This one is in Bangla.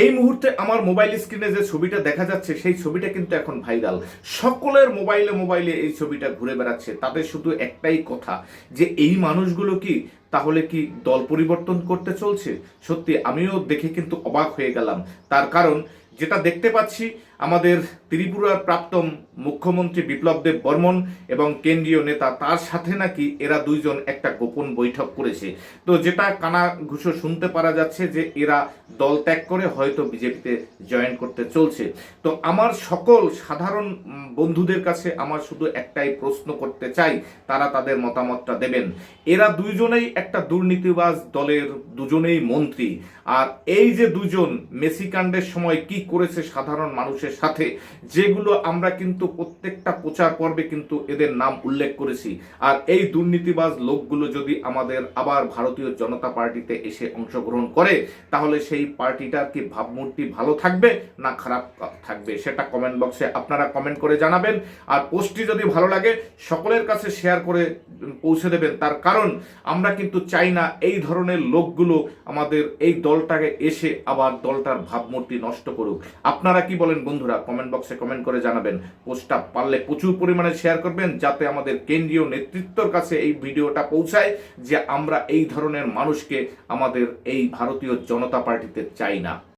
এই মুহূর্তে আমার মোবাইল স্ক্রিনে যে ছবিটা দেখা যাচ্ছে সেই ছবিটা কিন্তু এখন ভাইরাল। সকলের মোবাইলে মোবাইলে এই ছবিটা ঘুরে বেড়াচ্ছে। তাদের শুধু একটাই কথা যে এই মানুষগুলো কি তাহলে কি দল পরিবর্তন করতে চলছে? সত্যি আমিও দেখে কিন্তু অবাক হয়ে গেলাম। তার কারণ যেটা দেখতে পাচ্ছি, আমাদের ত্রিপুরার প্রাক্তন মুখ্যমন্ত্রী বিপ্লব দেব বর্মন এবং কেন্দ্রীয় নেতা তার সাথে নাকি এরা দুইজন একটা গোপন বৈঠক করেছে। তো যেটা কানাঘুষো শুনতে পারা যাচ্ছে যে এরা দল ত্যাগ করে হয়তো বিজেপিতে জয়েন করতে চলছে। তো আমার সকল সাধারণ বন্ধুদের কাছে আমার শুধু একটাই প্রশ্ন করতে চাই, তারা তাদের মতামতটা দেবেন। এরা দুইজনেই একটা দুর্নীতিবাজ দলের, দুজনেই মন্ত্রী। আর এই যে দুজন মেসিকাণ্ডের সময় কি করেছে সাধারণ মানুষের সাথে, যেগুলো আমরা কিন্তু প্রত্যেকটা প্রচার পর্বে কিন্তু এদের নাম উল্লেখ করেছি। আর এই দুর্নীতিবাজ লোকগুলো যদি আমাদের আবার ভারতীয় জনতা পার্টিতে এসে অংশগ্রহণ করে, তাহলে সেই পার্টিটার কি ভাবমূর্তি ভালো থাকবে না খারাপ থাকবে, সেটা কমেন্ট বক্সে আপনারা কমেন্ট করে জানাবেন। আর পোস্টটি যদি ভালো লাগে সকলের কাছে শেয়ার করে পৌঁছে দেবেন। তার কারণ আমরা কিন্তু চাই না এই ধরনের লোকগুলো আমাদের এই দলটাকে এসে আবার দলটার ভাবমূর্তি নষ্ট করুক। আপনারা কি বলেন বন্ধুরা? কমেন্ট বক্সে কমেন্ট করে জানাবেন। পোস্টটা পারলে প্রচুর পরিমাণে শেয়ার করবেন, যাতে আমাদের কেন্দ্রীয় নেতৃত্বর কাছে এই ভিডিওটা পৌঁছায় যে আমরা এই ধরনের মানুষকে আমাদের এই ভারতীয় জনতা পার্টিতে চাই না।